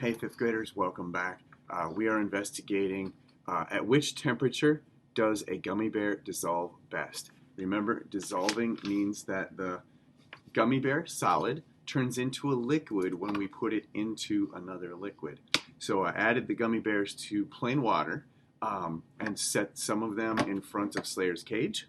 Hey, fifth graders, welcome back. We are investigating at which temperature does a gummy bear dissolve best. Remember, dissolving means that the gummy bear, solid, turns into a liquid when we put it into another liquid. So I added the gummy bears to plain water and set some of them in front of Slayer's cage.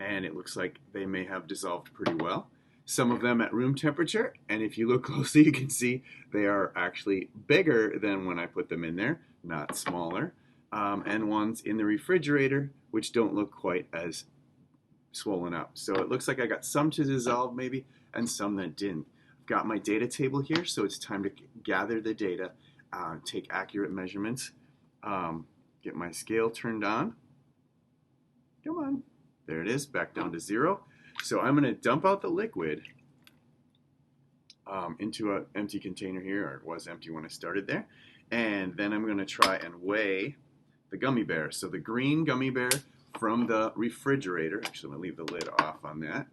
And it looks like they may have dissolved pretty well. Some of them at room temperature, and if you look closely, you can see they are actually bigger than when I put them in there, not smaller. And ones in the refrigerator, which don't look quite as swollen up. So it looks like I got some to dissolve maybe, and some that didn't. I've got my data table here, so it's time to gather the data, take accurate measurements, get my scale turned on. Come on. There it is, back down to 0. So I'm going to dump out the liquid into an empty container here, or it was empty when I started there. And then I'm going to try and weigh the gummy bear. So the green gummy bear from the refrigerator, actually I'm going to leave the lid off on that,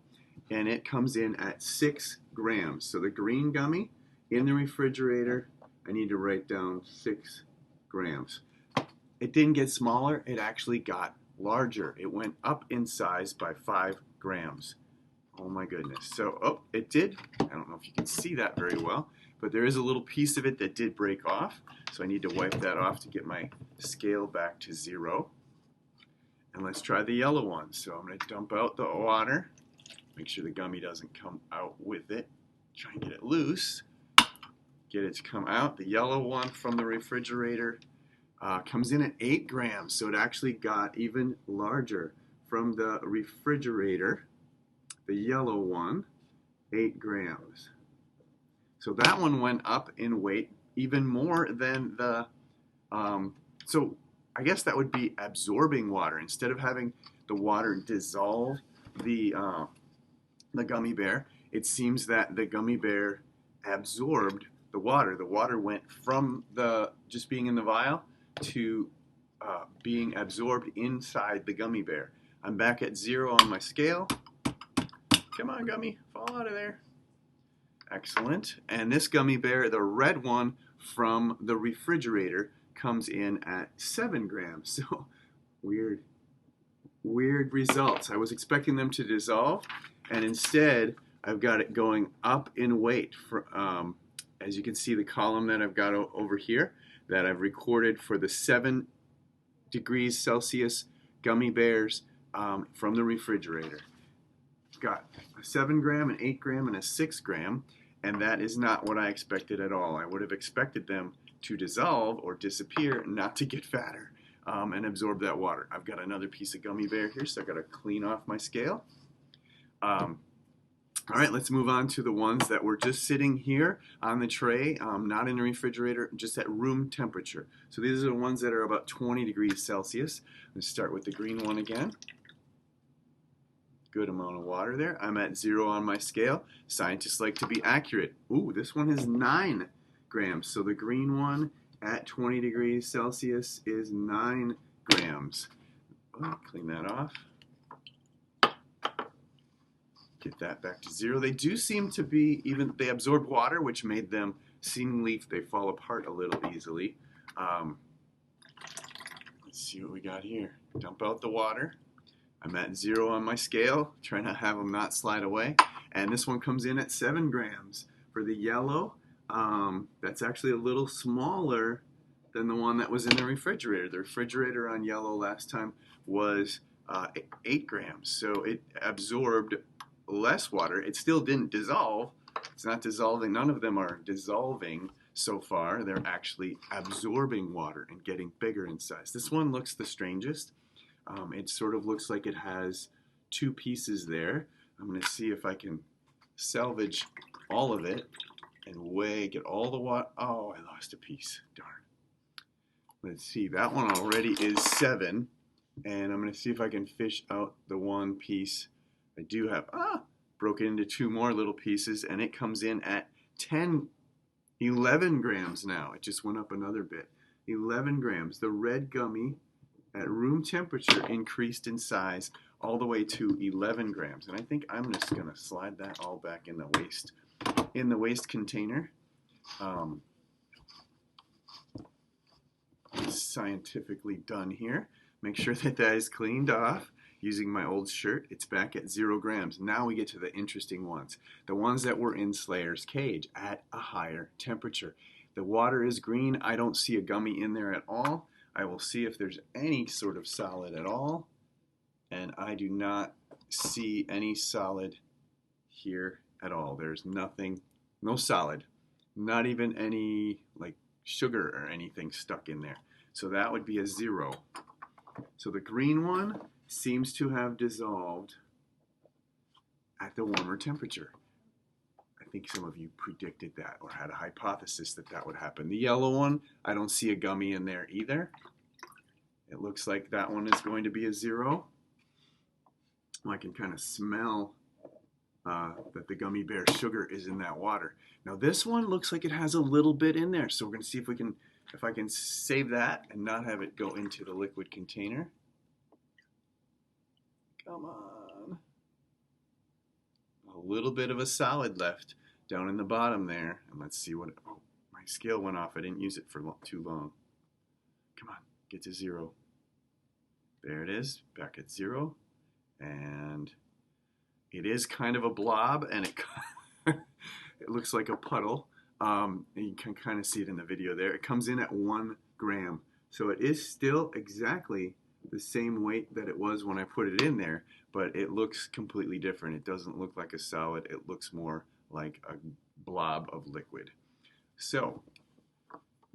and it comes in at 6 grams. So the green gummy in the refrigerator, I need to write down 6 grams. It didn't get smaller, it actually got larger. It went up in size by 5 grams. Oh my goodness. So, it did. I don't know if you can see that very well, but there is a little piece of it that did break off. So I need to wipe that off to get my scale back to 0. And let's try the yellow one. So I'm going to dump out the water. Make sure the gummy doesn't come out with it. Try and get it loose. Get it to come out. The yellow one from the refrigerator comes in at 8 grams, so it actually got even larger from the refrigerator. The yellow one, 8 grams. So that one went up in weight even more than the, so I guess that would be absorbing water. Instead of having the water dissolve the gummy bear, it seems that the gummy bear absorbed the water. The water went from just being in the vial to being absorbed inside the gummy bear. I'm back at 0 on my scale. Come on, gummy, fall out of there. Excellent. And this gummy bear, the red one from the refrigerator, comes in at 7 grams. So weird results. I was expecting them to dissolve, and instead I've got it going up in weight. As you can see, the column that I've got over here that I've recorded for the 7 degrees Celsius gummy bears from the refrigerator. Got a 7 gram, an 8 gram, and a 6 gram, and that is not what I expected at all. I would have expected them to dissolve or disappear, not to get fatter and absorb that water. I've got another piece of gummy bear here, so I've got to clean off my scale. All right, let's move on to the ones that were just sitting here on the tray, not in the refrigerator, just at room temperature. So these are the ones that are about 20 degrees Celsius. Let's start with the green one again. Good amount of water there. I'm at 0 on my scale. Scientists like to be accurate. Ooh, this one is 9 grams. So the green one at 20 degrees Celsius is 9 grams. Oh, clean that off. Get that back to 0. They do seem to be, they absorb water, which made them seemingly, they fall apart a little easily. Let's see what we got here. Dump out the water. I'm at 0 on my scale, trying to have them not slide away. And this one comes in at 7 grams. For the yellow, that's actually a little smaller than the one that was in the refrigerator. The refrigerator on yellow last time was 8 grams. So it absorbed less water. It still didn't dissolve. It's not dissolving. None of them are dissolving so far. They're actually absorbing water and getting bigger in size. This one looks the strangest. It sort of looks like it has 2 pieces there. I'm going to see if I can salvage all of it and get all the water. Oh, I lost a piece. Darn. Let's see. That one already is 7. And I'm going to see if I can fish out the one piece I do have. Broken into 2 more little pieces, and it comes in at 11 grams now. It just went up another bit. 11 grams. The red gummy at room temperature increased in size all the way to 11 grams. And I think I'm just going to slide that all back in the waste container. scientifically done here. Make sure that that is cleaned off using my old shirt. It's back at 0 grams. Now we get to the interesting ones. The ones that were in Slayer's cage at a higher temperature. The water is green. I don't see a gummy in there at all. I will see if there's any sort of solid at all. And I do not see any solid here at all. There's nothing, no solid. Not even any like sugar or anything stuck in there. So that would be a 0. So the green one seems to have dissolved at the warmer temperature. I think some of you predicted that or had a hypothesis that that would happen. The yellow one, I don't see a gummy in there either. It looks like that one is going to be a 0. I can kind of smell that the gummy bear sugar is in that water. Now this one looks like it has a little bit in there, so we're going to see if I can save that and not have it go into the liquid container. Come on. A little bit of a solid left down in the bottom there. And let's see what, oh, my scale went off. I didn't use it for too long. Come on, get to 0. There it is, back at 0. And it is kind of a blob, and it looks like a puddle. You can kind of see it in the video there. It comes in at 1 gram. So it is still exactly the same weight that it was when I put it in there, but it looks completely different. It doesn't look like a solid. It looks more like a blob of liquid. So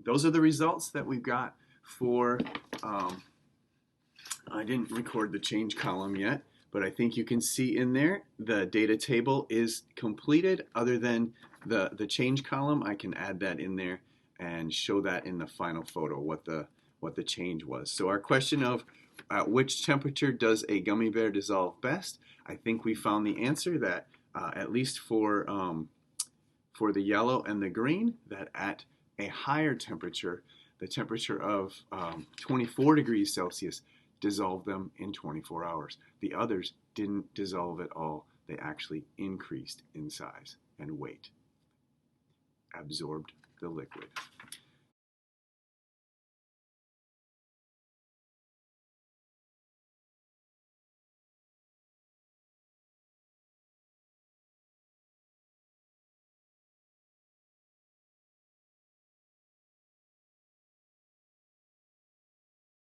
those are the results that we've got for, I didn't record the change column yet, but I think you can see in there the data table is completed. Other than the change column, I can add that in there and show that in the final photo what the change was. So our question of at which temperature does a gummy bear dissolve best? I think we found the answer that at least for the yellow and the green, that at a higher temperature, the temperature of 24 degrees Celsius, dissolved them in 24 hours. The others didn't dissolve at all. They actually increased in size and weight, absorbed the liquid.